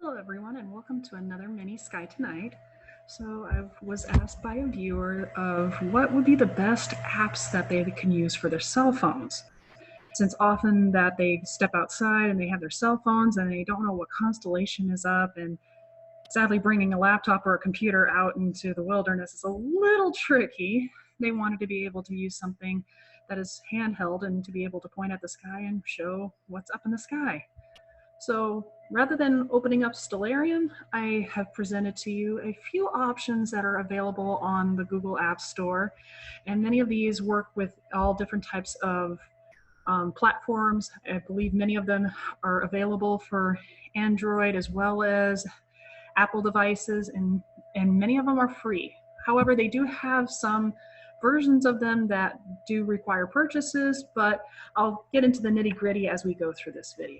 Hello everyone and welcome to another mini Sky Tonight. So I was asked by a viewer of what would be the best apps that they can use for their cell phones. Since often that they step outside and they have their cell phones and they don't know what constellation is up, and sadly bringing a laptop or a computer out into the wilderness is a little tricky. They wanted to be able to use something that is handheld and to be able to point at the sky and show what's up in the sky. So rather than opening up Stellarium, I have presented to you a few options that are available on the Google App Store. And many of these work with all different types of platforms. I believe many of them are available for Android as well as Apple devices, and many of them are free. However, they do have some versions of them that do require purchases, but I'll get into the nitty-gritty as we go through this video.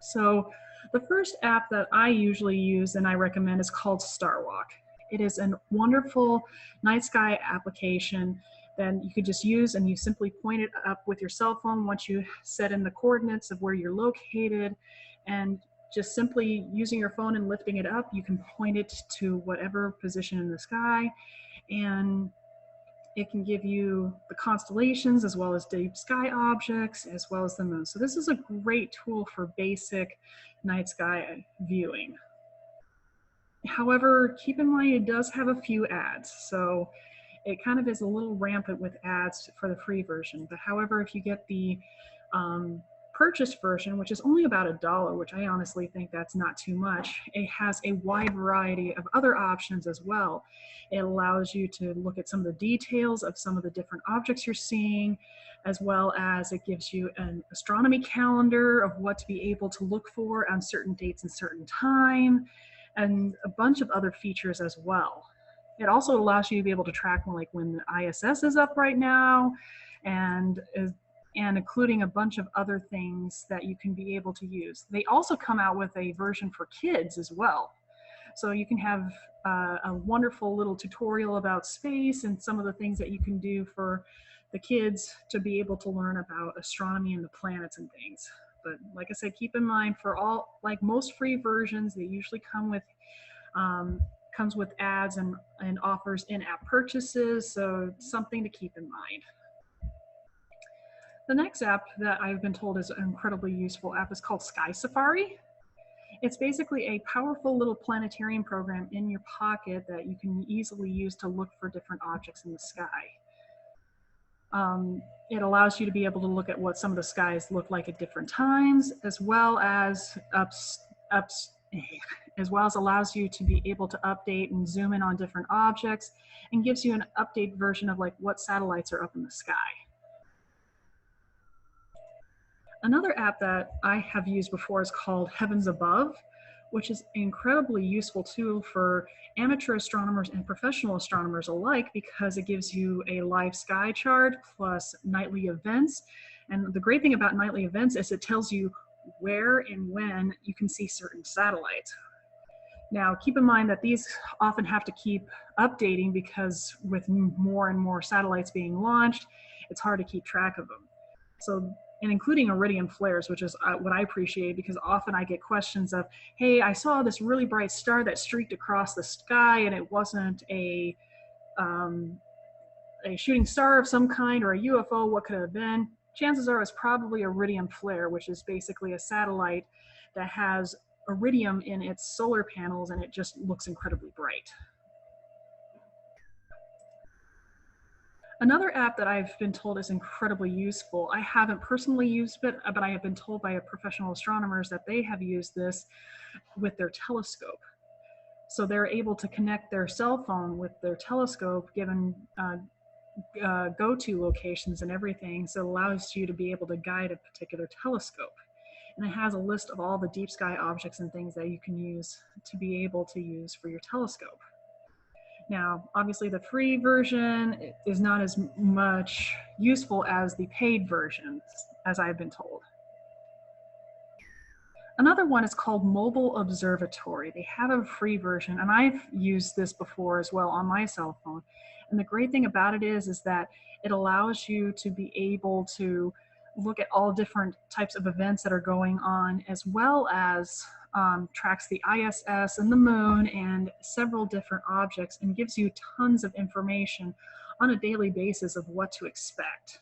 So the first app that I usually use and I recommend is called Starwalk. It is a wonderful night sky application that you could just use, and you simply point it up with your cell phone once you set in the coordinates of where you're located, and just simply using your phone and lifting it up, you can point it to whatever position in the sky, and it can give you the constellations as well as deep sky objects as well as the moon. So this is a great tool for basic night sky viewing. However, keep in mind it does have a few ads. So it kind of is a little rampant with ads for the free version. But however, if you get the purchased version, which is only about $1, which I honestly think that's not too much, it has a wide variety of other options as well. It allows you to look at some of the details of some of the different objects you're seeing, as well as it gives you an astronomy calendar of what to be able to look for on certain dates and certain time, and a bunch of other features as well. It also allows you to be able to track when the ISS is up right now, and including a bunch of other things that you can be able to use. They also come out with a version for kids as well. So you can have a wonderful little tutorial about space and some of the things that you can do for the kids to be able to learn about astronomy and the planets and things. But like I said, keep in mind for all, like most free versions, they usually come with comes with ads and offers in-app purchases, so something to keep in mind. The next app that I've been told is an incredibly useful app is called Sky Safari. It's basically a powerful little planetarium program in your pocket that you can easily use to look for different objects in the sky. It allows you to be able to look at what some of the skies look like at different times, as well as allows you to be able to update and zoom in on different objects, and gives you an update version of like what satellites are up in the sky. Another app that I have used before is called Heavens Above, which is an incredibly useful tool for amateur astronomers and professional astronomers alike, because it gives you a live sky chart plus nightly events. And the great thing about nightly events is it tells you where and when you can see certain satellites. Now, keep in mind that these often have to keep updating because with more and more satellites being launched, it's hard to keep track of them. So, and including iridium flares, which is what I appreciate, because often I get questions of, hey, I saw this really bright star that streaked across the sky and it wasn't a shooting star of some kind or a UFO, what could it have been? Chances are it's probably iridium flare, which is basically a satellite that has iridium in its solar panels and it just looks incredibly bright. Another app that I've been told is incredibly useful, I haven't personally used it, but I have been told by professional astronomers that they have used this with their telescope. So they're able to connect their cell phone with their telescope, given go-to locations and everything, so it allows you to be able to guide a particular telescope. And it has a list of all the deep sky objects and things that you can use to be able to use for your telescope. Now, obviously the free version is not as much useful as the paid versions, as I've been told. Another one is called Mobile Observatory. They have a free version, and I've used this before as well on my cell phone. And the great thing about it is that it allows you to be able to look at all different types of events that are going on, as well as tracks the ISS and the moon and several different objects, and gives you tons of information on a daily basis of what to expect,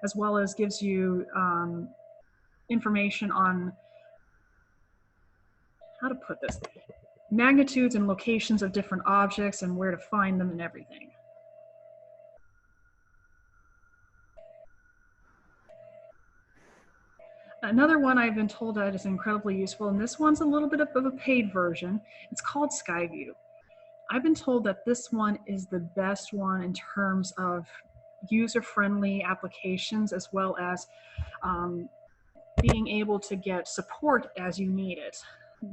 as well as gives you information on, how to put this, magnitudes and locations of different objects and where to find them and everything. Another one I've been told that is incredibly useful, and this one's a little bit of a paid version. It's called Skyview. I've been told that this one is the best one in terms of user-friendly applications, as well as being able to get support as you need it.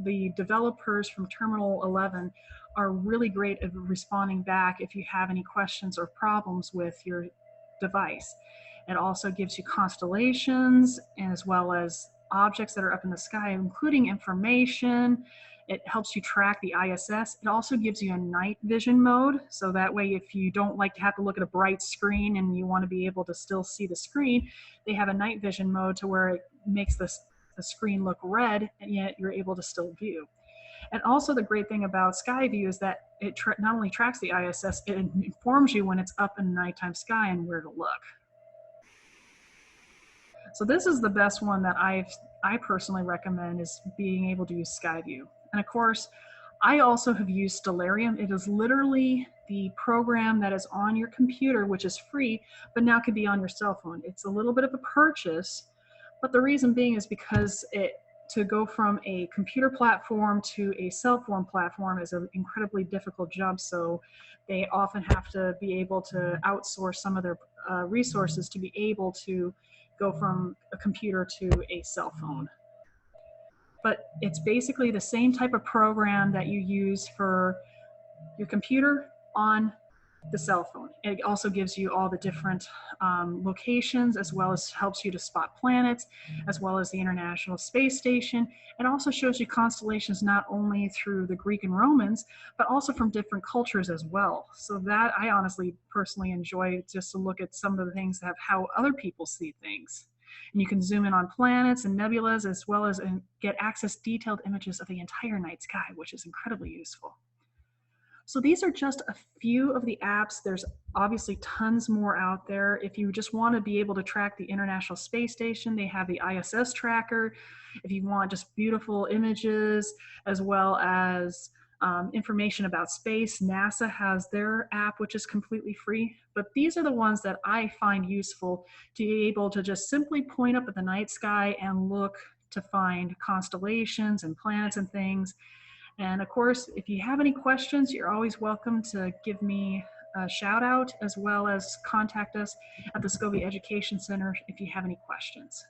The developers from Terminal 11 are really great at responding back if you have any questions or problems with your device. It also gives you constellations as well as objects that are up in the sky, including information. It helps you track the ISS. It also gives you a night vision mode, so that way if you don't like to have to look at a bright screen and you want to be able to still see the screen, they have a night vision mode to where it makes the screen look red, and yet you're able to still view. And also the great thing about Skyview is that it not only tracks the ISS, it informs you when it's up in the nighttime sky and where to look. So this is the best one that I personally recommend, is being able to use Skyview. And of course, I also have used Stellarium. It is literally the program that is on your computer, which is free, but now can be on your cell phone. It's a little bit of a purchase, but the reason being is because to go from a computer platform to a cell phone platform is an incredibly difficult jump. So they often have to be able to outsource some of their resources to be able to go from a computer to a cell phone. But it's basically the same type of program that you use for your computer on the cell phone. It also gives you all the different locations, as well as helps you to spot planets, as well as the International Space Station. It also shows you constellations not only through the Greek and Romans, but also from different cultures as well. So that I honestly personally enjoy, just to look at some of the things of how other people see things. And you can zoom in on planets and nebulas, as well as get access detailed images of the entire night sky, which is incredibly useful. So these are just a few of the apps. There's obviously tons more out there. If you just want to be able to track the International Space Station, they have the ISS tracker. If you want just beautiful images, as well as information about space, NASA has their app, which is completely free. But these are the ones that I find useful, to be able to just simply point up at the night sky and look to find constellations and planets and things. And of course, if you have any questions, you're always welcome to give me a shout out, as well as contact us at the Scobie Education Center if you have any questions.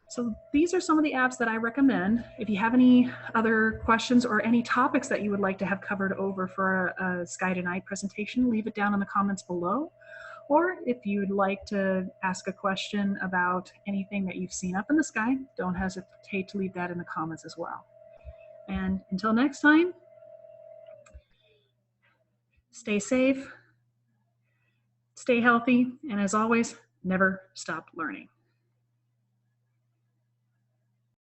So these are some of the apps that I recommend. If you have any other questions or any topics that you would like to have covered over for a Sky Tonight presentation, leave it down in the comments below. Or if you'd like to ask a question about anything that you've seen up in the sky, don't hesitate to leave that in the comments as well. And until next time, stay safe, stay healthy, and as always, never stop learning.